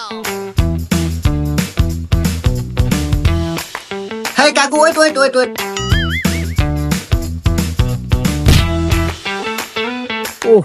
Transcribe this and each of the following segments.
Hey কাকু, wait. Oh,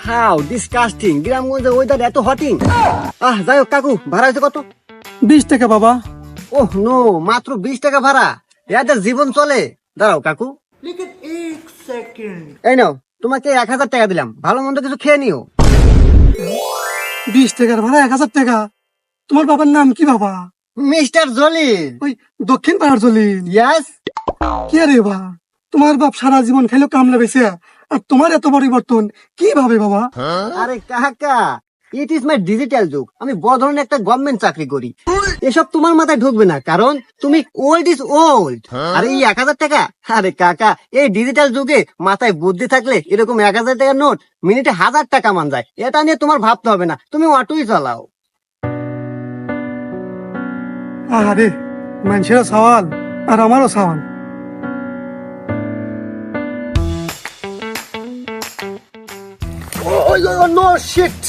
how disgusting! গ্রামগঞ্জের weather এত হটিং। যাই হোক কাকু, ভাড়া হয়েছে কত? 20 টাকা বাবা। ওহ নো, মাত্র 20 টাকা ভাড়া? এদের জীবন চলে? দাঁড়াও কাকু, এই নাও, তোমাকে 1000 টাকা দিলাম, ভালো মন্দ কিছু খেয়ে নিও। 20 টাকার ভাড়া 1000 টাকা? তোমার বাবার নাম কি বাবা? মিস্টার জলিল। ওই দক্ষিণ পাড়ার জলিল? ইয়েস। কে রে বা? তোমার বাপ সারা জীবন খেলো কামলা বেছে, আর তোমার এত পরিবর্তন কিভাবে বাবা? আরে কাকা, ইট ইজ মাই ডিজিটাল যুগ। আমি বড় ধরনের একটা গভর্নমেন্ট চাকরি করি। এসব তোমার মাথায় ঢুকবে না, কারণ তুমি ওল্ড ইজ ওল্ড। আরে এই 1000 টাকা, আরে কাকা, এই ডিজিটাল যুগে মাথায় বুদ্ধি থাকলে এরকম 1000 টাকার নোট মিনিটে 1000 টাকা মান যায়। এটা নিয়ে তোমার ভাবতে হবে না, তুমি অটোই চালাও। আরে মানুষেরও সওয়াল আর আমারও সওয়াল। নো শিট,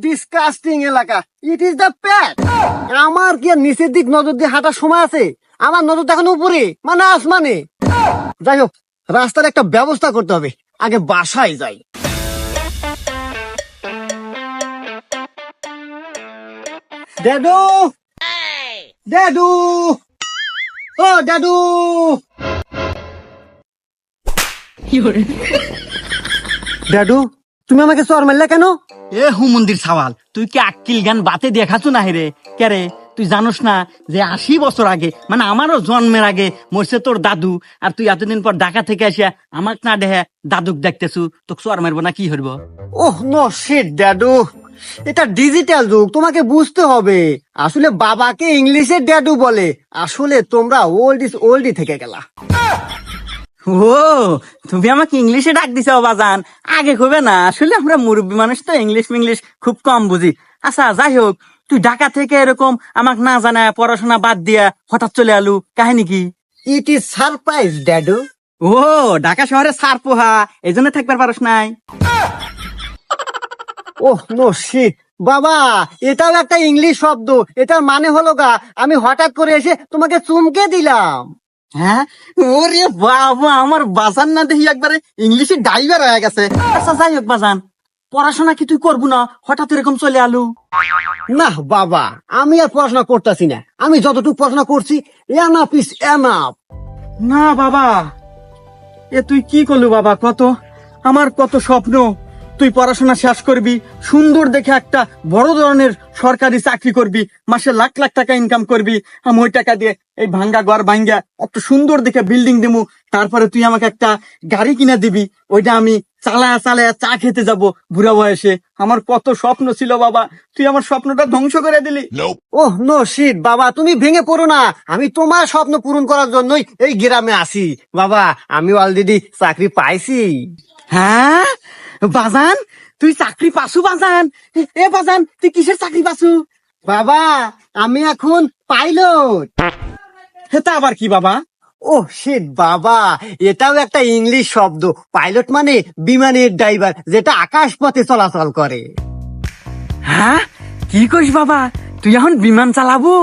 ডিসকাস্টিং এলাকা। ইট ইজ দ্য প্যাট। আমার কি আর নিচের দিক নজর দিয়ে হাঁটার সময় আছে? আমার নজর দেখানো উপরে, মানে আসমানে। যাই হোক, রাস্তার একটা ব্যবস্থা করতে হবে, আগে বাসায় যাই। ড্যাডু, ড্যাডু, ও ড্যাডু। ড্যাডু, তুমি আমাকে চর মারলে কেন? এ হুমন্দির সওয়াল, তুই কি আক্কিল জ্ঞান বাতে দেখাছো না রে? কে রে, তুই জানোস না যে 80 বছর আগে, মানে আমারও জন্মের আগে মরছে তোর দাদু, আর তুই এতদিন পর ঢাকা থেকে আসিয়া আমাক না দেখে দাদুক দেখতেছু, তোকে চর মারবো না কি হইব? ওহ নো শিট ড্যাডু, এটা ডিজিটাল যুগ, তোমাকে বুঝতে হবে। আসলে বাবাকে ইংলিশে ড্যাডু বলে, আসলে তোমরা ওল্ড ইজ ওল্ডই থেকে গেলা। ও, তুমি আমাকে ইংলিশে ডাক দিছো বাজান, আগে কবে না? আসলে আমরা মুরব্বী মানুষ তো, ইংলিশ মিংলিশ খুব কম বুঝি। আচ্ছা যাই হোক, তুই ঢাকা থেকে এরকম আমাক না জানায় পড়াশোনা বাদ দিয়া হঠাৎ চলে আলু, কাহিনী কি? ইট ইজ সারপ্রাইজ ড্যাডু। ও, ঢাকা শহরে সার পোহা, এই জন্য থাকবার পারস নাই? ওহ নো শিট বাবা, এটাও একটা ইংলিশ শব্দ। এটার মানে হলো গা, আমি হঠাৎ করে এসে তোমাকে চুমকে দিলাম। হ্যাঁ, ওরে বাবা, আমার বাজান না দেখি একবারে ইংলিশে ডাইভার হয়ে গেছে। আচ্ছা যাই হোক বাজান, পড়াশোনা কি তুই করবো না? হঠাৎ এরকম চলে আলু? না বাবা, আমি আর পড়াশোনা করতেছি না। আমি যতটুকু পড়াশোনা করছি, এনাফ ইজ এনাফ। না বাবা, এ তুই কি করলু বাবা? আমার কত স্বপ্ন, তুই পড়াশোনা শেষ করবি, সুন্দর দেখে একটা বড় ধরনের সরকারি চাকরি করবি, মাসে লাখ লাখ টাকা ইনকাম করবি। আমি ওই টাকা দিয়ে এই ভাঙ্গা ঘর ভাঙ্গা একটা সুন্দর দেখে বিল্ডিং দেবো, তারপরে তুই আমাকে একটা গাড়ি কিনে দিবি, ওইটা আমি চালায়া চালায়া চা খেতে যাব বুড়া বয়সে। আমার কত স্বপ্ন ছিল বাবা, তুই আমার স্বপ্নটা ধ্বংস করে দিলি। ওহ নো শিট বাবা, তুমি ভেঙে পড়ো না। আমি তোমার স্বপ্ন পূরণ করার জন্যই এই গ্রামে আসি বাবা। আমি অলরেডি চাকরি পাইছি। হ্যাঁ বাজান, তুই চাকরি পাসু বাজান? এ বাজান, তুই কিসের চাকরি পাসু? বাবা, আমি এখন পাইলট। এটা আবার কি বাবা? ও শিট বাবা, এটাও একটা ইংলিশ শব্দ। পাইলট মানে বিমানের ড্রাইভার, যেটা আকাশ পথে চলাচল করে। হ্যাঁ, কি কইস বাবা, তুই এখন বিমান চালাবো?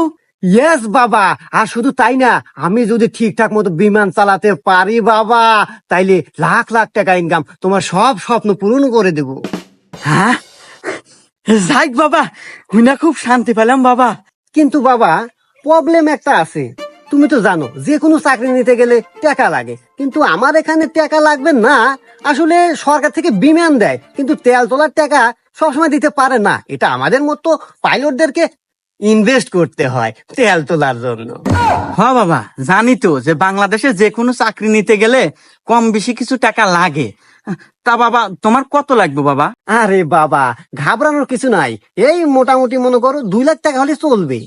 ইয়েস বাবা, আর শুধু তাই না, আমি যদি ঠিকঠাক মতো বিমান চালাতে পারি বাবা, তাইলে লাখ লাখ টাকা ইনকাম, তোমার সব স্বপ্ন পূরণ করে দেব। হ্যাঁ, যাক বাবা, হুইনা খুব শান্তি পেলাম বাবা। কিন্তু বাবা, প্রবলেম একটা আছে। তুমি তো জানো, যে কোনো চাকরি নিতে গেলে টাকা লাগে, কিন্তু আমার এখানে টাকা লাগবে না। আসলে সরকার থেকে বিমান দেয়, কিন্তু তেল তোলার টাকা সবসময় দিতে পারে না। এটা আমাদের মতো পাইলটদেরকে ইনভেস্ট করতে হয় তেল তোলার জন্য। হ্যাঁ বাবা, জানি তো যে বাংলাদেশে যে কোনো চাকরি নিতে গেলে কম বেশি কিছু টাকা লাগে। তা বাবা, তোমার কত লাগবে বাবা? আরে বাবা, ঘাবড়ানোর কিছু নাই। এই মোটামুটি মনে করো 2 লাখ টাকা হলে চলবে।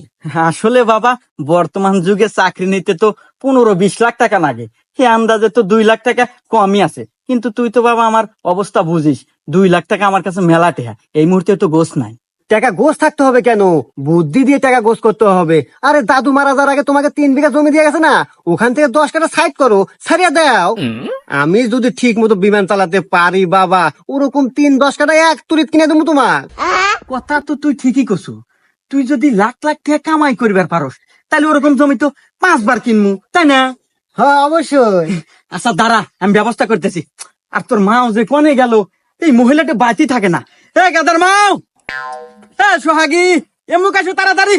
আসলে বাবা, বর্তমান যুগে চাকরি নিতে তো 15-20 লাখ টাকা লাগে। সে আন্দাজে তো 2 লাখ টাকা কমই আছে। কিন্তু তুই তো বাবা আমার অবস্থা বুঝিস, 2 লাখ টাকা আমার কাছে মেলা টেহা, এই মুহূর্তে তো গোছ নাই। টাকা গোছ থাকতে হবে কেন? বুদ্ধি দিয়ে টাকা গোছ করতে হবে। আরে দাদু মারা যাওয়ার আগে তোমাকে 3 বিঘা জমি দিয়ে গেছে না, ওখান থেকে 10 কাঠা সাইড করো, ছাড়িয়ে দাও। আমি যদি ঠিক মতো বিমান চালাতে পারি বাবা, ওরকম 3-10 কাঠা এক তুরিত কিনে দেবো তোমার। কথা তো তুই ঠিকই কছু। তুই যদি লাখ লাখ টাকা কামাই করিবার পারস তাহলে ওরকম জমি তো 5 বার কিনমু, তাই না? হ্যাঁ অবশ্যই। আচ্ছা দাঁড়া, আমি ব্যবস্থা করতেছি। আর তোর মাও যে কোনে গেল, এই মহিলাটা বাতি থাকে না। গাদার মাও, সোহাগী, এমুক আসো তাড়াতাড়ি।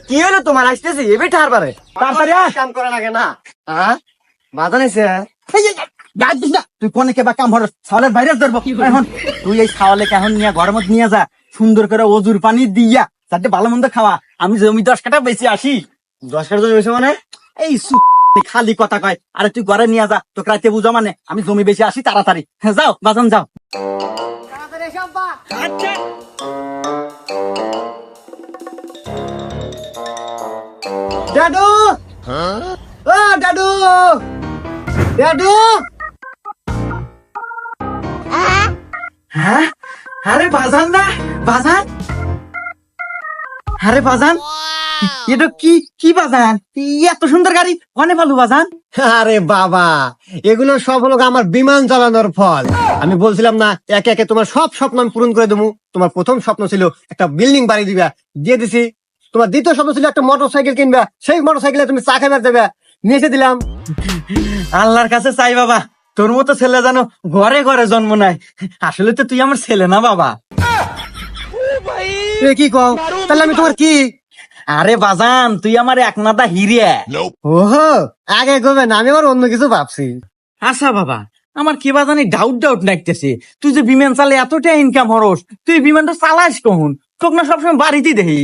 কি হলো তোমার? আসতেছি এবে ঠারবারে তাড়াতাড়ি আয়। কাম করে লাগে না। হ্যাঁ বাধা নাইছে। গাছ দিস না, তুই কোনে কে বা কাম হরস, ছাওয়ালের বাইরে ধরবো এখন। তুই এই ছাওয়ালে এখন নিয়ে ঘরের মধ্যে নিয়ে যা, সুন্দর করে অজুর পানি দিয়া যাতে ভালো মন্দ খাওয়া। আমি জমি 10 কাঠা বেশি আসি। 10 কাঠা জমি বেশি মানে? এই খালি কথা কয়। আরে তুই ঘরে নিয়ে যা, তোকে রাতে বুঝা মানে আমি জমি বেশি আসি। তাড়াতাড়ি যাও বাজান যাও। আচ্ছা দাদু, ও দাদু, দাদু। হ্যাঁ, আরে বাজান না, বাজান, আরে বাজান, এটা কি বাজান? এত সুন্দর গাড়ি কনে পালু বাজান? আরে বাবা, এগুলো সব হলো আমার বিমান চালানোর ফল। আমি বলছিলাম না একে একে তোমার সব স্বপ্ন আমি পূরণ করে দেবো। তোমার প্রথম স্বপ্ন ছিল একটা বিল্ডিং বাড়ি দিবা, দিয়ে দিছি। তোমার দ্বিতীয় স্বপ্ন ছিল একটা মোটর সাইকেল কিনবা, সেই মোটর সাইকেলে তুমি চা খাইবার দেবে, নিয়ে এসে দিলাম। আল্লাহর কাছে চাই বাবা, তোর মতো ছেলে জানো ঘরে ঘরে জন্ম নেয়। আসলে তো তুই আমার ছেলে না বাবা। এ কি কও? তাহলে আমি তোমার কি? আরে বাজান, তুই আমার এক নাদা হিরে। ওহো, আগে কবে না, আমি আবার অন্য কিছু ভাবছি। আচ্ছা বাবা, আমার কি বাজানি ডাউট লাগতেছে। তুই যে বিমান চালে এতটা ইনকাম হরস, তুই বিমানটা চালাস কখন? তোকে না সবসময় বাড়িতেই দেখি।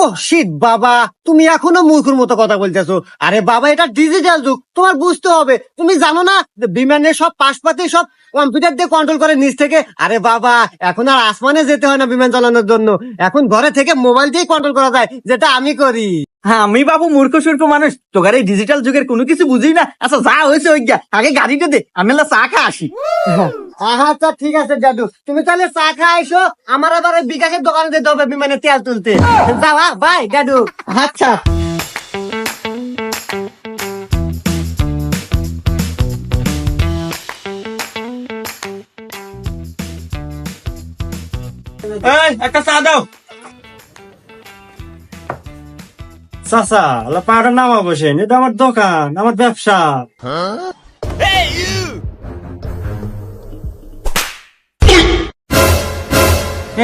ও শিট বাবা, তুমি এখনো মূর্খের মতো কথা বলতেছো। আরে বাবা, এটা ডিজিটাল যুগ, তোমার বুঝতে হবে। তুমি জানো না যে বিমানের সব পাশপাতি সব কম্পিউটার দিয়ে কন্ট্রোল করে নিচ থেকে? আরে বাবা, এখন আর আসমানে যেতে হয় না বিমান চালানোর জন্য, এখন ঘরে থেকে মোবাইল দিয়ে কন্ট্রোল করা যায়, যেটা আমি করি। হ্যাঁ, আমি বাবু মূর্খ সূর্খ মানুষ, তোকার এই ডিজিটাল যুগের কোনো কিছু বুঝি না। আচ্ছা যা হয়েছে ওই গা, আগে গাড়িটা দে, আমি এলা চা খা আসি। আচ্ছা ঠিক আছে দাদু, তুমি তাহলে চা খাই এসো। আমার আবার ওই বিকাশের দোকানে যেতে হবে বিমানে তেল তুলতে। যাওয়া বাই দাদু। আচ্ছা। এই একটা চা দাও। চাচা পাহাড়ের নামা বসেন, এটা আমার দোকান, আমার ব্যবসা।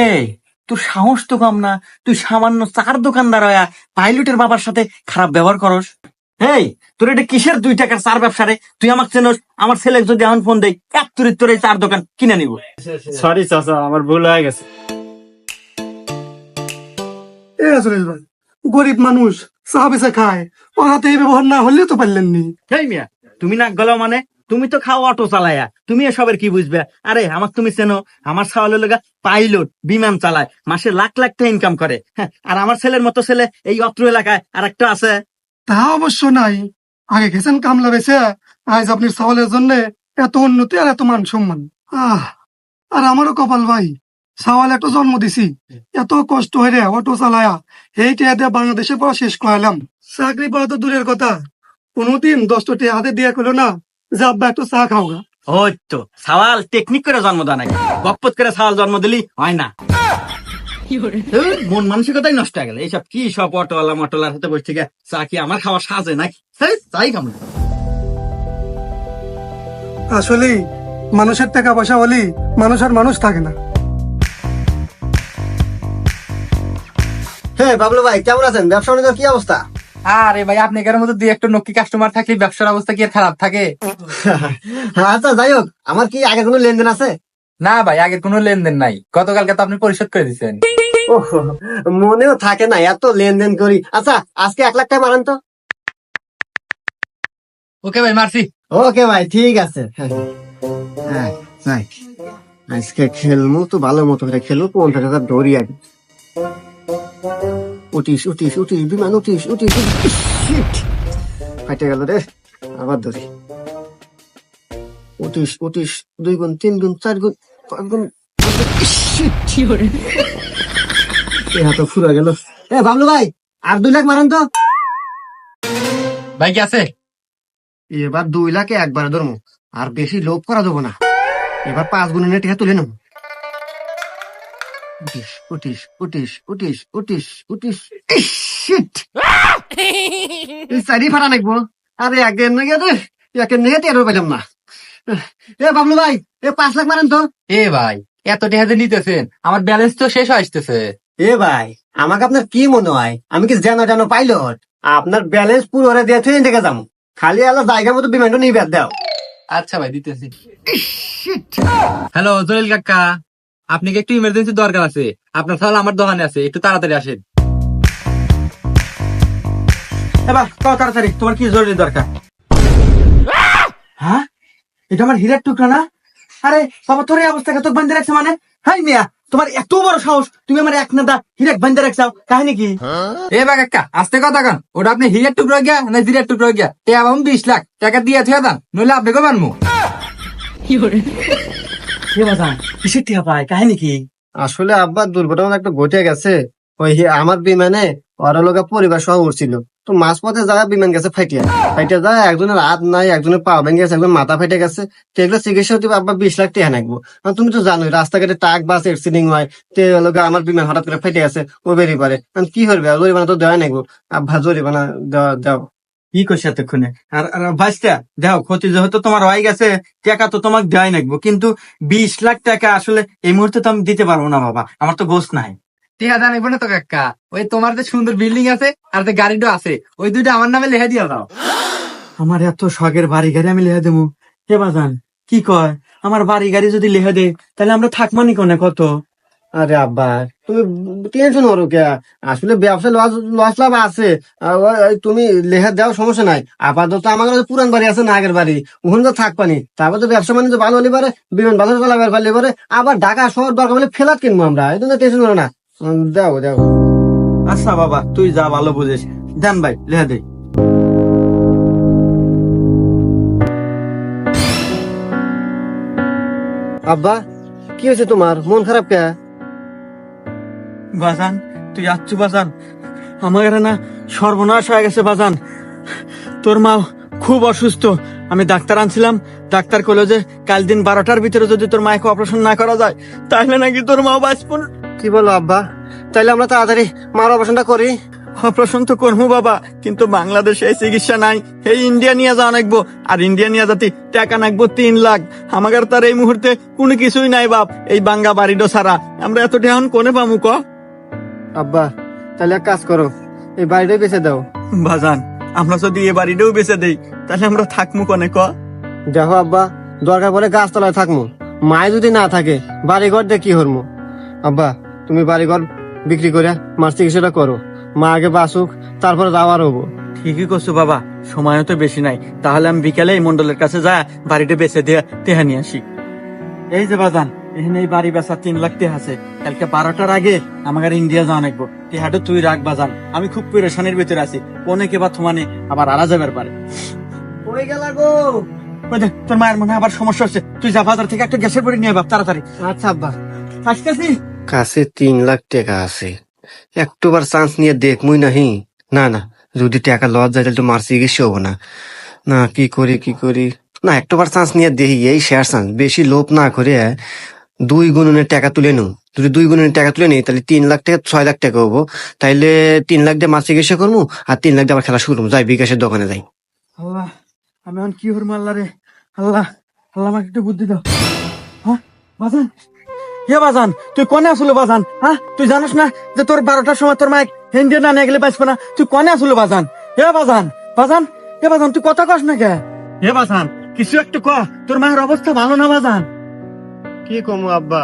এই তোর সাহস তো কম না, তুই সামান্য চার দোকানদার হইয়া পাইলটের বাবার সাথে খারাপ ব্যবহার করস। এই তোর এটা কিসের 2 টাকার চার ব্যবসা রে? তুই আমাকে চেনস? আমার ছেলে যদি এখন ফোন দেয়, এক তুরির তোর এই চার দোকান কিনে নিব। সরি চাচা, আমার ভুল হয়ে গেছে। এ সুরেশ ভাই, গরিব মানুষ চা বেচে খায়, ওর হাতে এই ব্যবহার না হলেও তো পারলেন নি। হেই মিয়া, তুমি না গেল মানে? তুমি তো খাও অটো চালায়া, তুমি এসবের কি বুঝবে? আরে আমাকে তুমি চেনো? আমার ছাওয়ালের লগা পাইলট, বিমান চালায়, মাসে লাখ লাখ টাকা ইনকাম করে। হ্যাঁ, আর আমার ছেলের মতো ছেলে এই অত্র এলাকায় আর একটা আছে। তা অবশ্য নাই, আগে গেছেন কামলা বেচে, আজ আপনার সওয়ালের জন্য এত উন্নতি আর এত মান সম্মান। আর আমারও কপাল ভাই, সওয়াল একটা জন্ম দিছি, এত কষ্ট হয়ে অটো চালায়া এই টিয়া দিয়ে বাংলাদেশে পড়া শেষ করাইলাম। চাকরি পাওয়া তো দূরের কথা, কোনোদিন 10টা টিয়া হাতে দিয়ে কইলো না যে আব্বা একটু চা খাওগা। ওই তো সাওয়াল টেকনিক করে জন্ম দেয় নাকি? গপ্পত করে সাওয়াল জন্ম দিলি হয় না। ধুর, মন মানসিকতাই নষ্ট হয়ে গেল। এইসব কি সব অটোওয়ালা মটোলার হাতে বসে থেকে চা কি আমার খাওয়া সাজে নাকি? চাই খাম। আসলে মানুষের টাকা পয়সা হলে মানুষ আর মানুষ থাকে না। হ্যাঁ বাবলু ভাই, কেমন আছেন? ব্যবসা বাণিজ্যের কি অবস্থা? আরে ভাই, আপনি এর মধ্যে 2 একটা নক্কি কাস্টমার থাকলে ব্যবসার অবস্থা কি আর খারাপ থাকে? আচ্ছা যাই হোক, আমার কি আগে কোনো লেনদেন আছে? না ভাই, আগের কোনো লেনদেন নাই, গতকালকে তো আপনি পরিশোধ করে দিচ্ছেন। ওহ, মনেও থাকে না, এত লেনদেন করি। আচ্ছা আজকে 1 লাখ টাকা মারান তো। ওকে ভাই, মারছি। ওকে ভাই, ঠিক আছে। হ্যাঁ যাই, আজকে খেলবো তো ভালো মতো করে খেলবো, 50,000 ধরি আগে। উঠিস উঠিস উঠিস বিমান, উঠিস উঠিস। ফাইটে গেল রে, আবার ধরি। উঠিস উঠিস, 2 গুণ 3 গুণ 4 গুণ 5 গুণ। এ হাতে ফুরা গেল। এ বাবলু ভাই, আর 2 লাখ মারান তো। ভাই কি আছে? এবার 2 লাখে একবারে ধরবো, আর বেশি লোভ করা দেবো না। এবার 5 গুণের টাকা তুলে নেবো। উঠিস উঠিস উঠিস উঠিস উঠিস উঠিস শিট সাইডি ফাটা নাকবো আরে আগে নাকি রে একে নিয়ে টেরো পেলাম না এ বাবলু ভাই 5 লাখ মারেন তো এ ভাই এত টাকা যে নিতেছেন আমার ব্যালেন্স তো শেষ হয়ে আসতেছে। এ ভাই আমাকে আপনার কি মনে হয় আমি কি জানো পাইলট আপনার ব্যালেন্স পুরো ওরা দিয়ে ট্রেন থেকে যাবো খালি আলো জায়গা মতো বিমানটা নিয়ে বের দাও আচ্ছা ভাই দিতেছি। হ্যালো জলিল কাকা, আপনি কি একটু ইমার্জেন্সি দরকার আছে? আপনার সাল আমার দোকানে আছে, একটু তাড়াতাড়ি আসেন। এবার কত তাড়াতাড়ি, তোমার কি জরুরি দরকার? হ্যাঁ, এটা আমার হীরের টুকরা না? আরে বাবা, তোর এই অবস্থাকে তোর বান্ধে রাখছে মানে? হাই মিয়া, তোমার এত বড় সাহস, তুমি আমার এক নাদা হীরেক বান্ধে রাখছাও, কাহিনী কি? এ বা কাকা আস্তে কথা কান, ওটা আপনি হিরের টুকরো গিয়া না জিরের টুকরো গিয়া টাকা পাবো 20 লাখ টাকা দিয়ে থুয়া দান, নইলে আপনি কো মানমু। কে বাজান, কিসের টিয়া পায়, কাহিনী কি? আসলে আব্বা দুর্ঘটনা একটা ঘটে গেছে ওই আমার বিমানে ওরা লোক পরিবার সহ উঠছিল তো মাঝপথে জায়গা বিমান গেছে ফাইটিয়া যায় একজনের হাত নাই একজনের পা ভেঙে গেছে একজন মাথা ফেটে গেছে তো এগুলো চিকিৎসা হতে আব্বা 20 লাখ টাকা নাকবো আর তুমি তো জানোই রাস্তাঘাটে ট্রাক বাস অ্যাক্সিডেন্ট হয় তো লোক আমার বিমান হঠাৎ করে ফেটে গেছে ও বেরিয়ে পারে কি করবে জরিমানা তো দেওয়া নাকবো আব্বা জরিমানা দাও কি করছে এতক্ষণে? আর ভাইস্তা দেখো, ক্ষতি যেহেতু তোমার হয়ে গেছে, টাকা তো তোমাকে দেওয়াই লাগবো, কিন্তু 20 লাখ টাকা আসলে এই মুহূর্তে তো আমি দিতে পারবো না বাবা, আমার তো গোস নাই। টাকা দান না তো কাকা, ওই তোমার যে সুন্দর বিল্ডিং আছে আর যে গাড়িটা আছে ওই দুইটা আমার নামে লেখা দিয়া দাও। আমার এত শখের বাড়ি গাড়ি আমি লেখা দেবো? হে বাজান কি কয়, আমার বাড়ি গাড়ি যদি লেখা দে তাহলে আমরা থাকমানি কোনে কত? আরে আব্বা তুমি টেনশন করো কে আসলে ব্যবসা লস লাভ আছে তুমি লেখা দেওয়ার সমস্যা নাই আপাতত আমার কাছে পুরান বাড়ি আছে না আগের বাড়ি ওখানে তো থাকবানি তারপর তো ব্যবসা বাণিজ্য ভালো হলে পারে বিমান ভালো চালাবার পারলে পারে আবার ঢাকা শহর দরকার হলে ফেলাত কিনবো আমরা এই জন্য টেনশন করো না দাও আচ্ছা বাবা, তুই যা ভালো বুঝিস, দেন ভাই লেখা দে। আব্বা কি হয়েছে তোমার মন খারাপ কে বাজান তুই যাচ্ছু বাজান, আমার না সর্বনাশ হয়ে গেছে বাজান। তোর মা খুব অসুস্থ, আমি ডাক্তার আনছিলাম, ডাক্তার কইলো যে কাল দিন 12টার ভিতরে যদি তোর মাকে অপারেশন না করা যায় তাহলে নাকি তোর মা বাঁচব না। কি বলো আব্বা তাইলে আমরা তাড়াতাড়ি মার অপারেশনটা করি। অপারেশন তো করবো বাবা, কিন্তু বাংলাদেশে এই চিকিৎসা নাই, এই ইন্ডিয়া নিয়ে যাওয়া নাকবো, আর ইন্ডিয়া নিয়ে যাতে টাকা নাকবো 3 লাখ। আমাদের তার এই মুহূর্তে কোনো কিছুই নাই বাপ, এই বাঙ্গা বাড়িটা ছাড়া আমরা এত টাকা কোনে পামু ক? আব্বা তাহলে এক কাজ করো এই বাড়িটাই বেঁচে দাও। বাজান আমরা যদি এই বাড়িটাও বেঁচে দেই তাহলে আমরা থাকবো কোনে ক? দেখো আব্বা দরকার পড়ে গাছতলায় থাকবো, মায় যদি না থাকে বাড়িঘর দিয়ে কি হরমো। আব্বা তুমি বাড়িঘর বিক্রি করে মার চিকিৎসাটা করো, মা আগে বাঁচুক তারপরে যাওয়ার হবো। ঠিকই করছো বাবা, সময়ও তো বেশি নাই, তাহলে আমি বিকালে এই মন্ডলের কাছে যা বাড়িটা বেচে দিয়ে টেহা নিয়ে আসি। এই যে বাজান, এখানে এই বাড়ি বেচা 3 লাখ টেহা আছে, কালকে 12টার আগে আমাদের ইন্ডিয়া যাওয়া নাকবো, টেহাটা তুই রাখ বাজান, আমি খুব পেরেশানির ভিতরে আছি, অনেকে বা থমানে আবার আড়া যাবার পারে। কই গেলা গো? ওই দেখ, তোর মায়ের মনে হয় আবার সমস্যা হচ্ছে, তুই যা বাজার থেকে একটা গ্যাসের পরে নিয়ে বাপ তাড়াতাড়ি। আচ্ছা আব্বা। আসতেছি। কাছে 3 লাখ টাকা আছে, একটুবার চান্স নিয়ে দেখমুই নাহি। না যদি টাকা লস যায় তাহলে তো মার চিকিৎসা হবো না। না কি করি না একটুবার চান্স নিয়ে দেখি, এই শেয়ার চান্স, বেশি লোভ না করে 2 গুণনের টাকা তুলে নু। যদি 2 গুণনের টাকা তুলে নিই তাহলে 3 লাখ টাকা 6 লাখ টাকা হবো, তাইলে 3 লাখ দিয়ে মার চিকিৎসা করবো আর 3 লাখ দিয়ে আবার খেলা শুরু করবো। যাই বিকাশের দোকানে যাই। আল্লাহ, আমি এখন কি হরম আল্লাহ রে, আল্লাহ আমাকে একটু বুদ্ধি দাও। হ্যাঁ বাজান, হে বাজান তুই কনে আসলো বাজান? হ্যাঁ তুই জানিস না যে তোর 12টার সময় তোর মাইক ইন্ডিয়া না নিয়ে গেলে বাঁচবে না? তুই কনে আসলো বাজান? হে বাজান হে বাজান তুই কথা কস না কে? হে বাজান কিছু একটু ক, তোর মায়ের অবস্থা ভালো না বাজান। কি কমু আব্বা,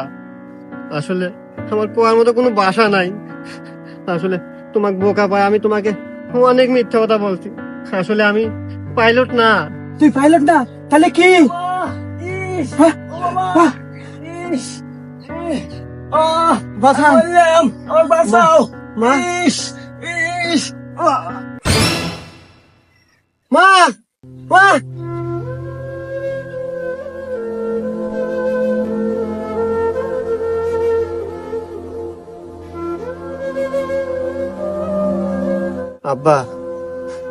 আসলে আমার কোয়ার মতো কোনো বাসা নাই। আসলে তোমাকে বোকা পায় আমি তোমাকে অনেক মিথ্যা কথা বলছি, আসলে আমি পাইলট না। তুই পাইলট না তাহলে কি? বাজান বাঁচাও, মা মা মা আব্বা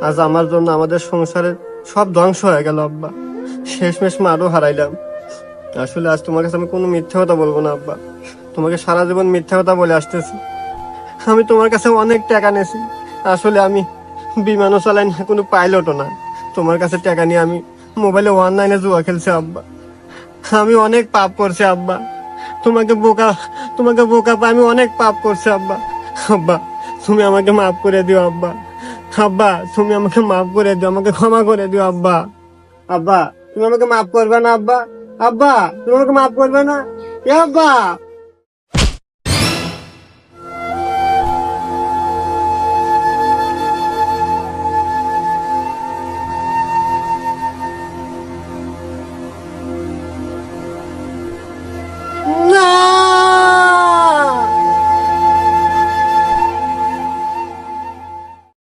আজ আমার জন্য আমাদের সংসারের সব ধ্বংস হয়ে গেল আব্বা, শেষমেশ মারও হারাইলাম। আসলে আজ তোমার কাছে আমি কোনো মিথ্যা কথা বলবো না আব্বা, তোমাকে সারা জীবন মিথ্যা কথা বলে আসতেছি। আমি তোমার কাছে অনেক টাকা নিয়েছি, আসলে আমি বিমানও চালাই না, কোনো পাইলটও না। তোমার কাছে টাকা নিয়ে আমি মোবাইলে অনলাইনে জুয়া খেলছি আব্বা। আমি অনেক পাপ করছি আব্বা, তোমাকে বোকা পাই আমি অনেক পাপ করছি আব্বা। আব্বা তুমি আমাকে মাফ করে দিও আব্বা। আব্বা তুমি আমাকে মাফ করে দিও, আমাকে ক্ষমা করে দিও আব্বা। আব্বা তুমি আমাকে মাফ করবে না আব্বা? আব্বা তুমি আমাকে মাফ করবে না? এ আব্বা।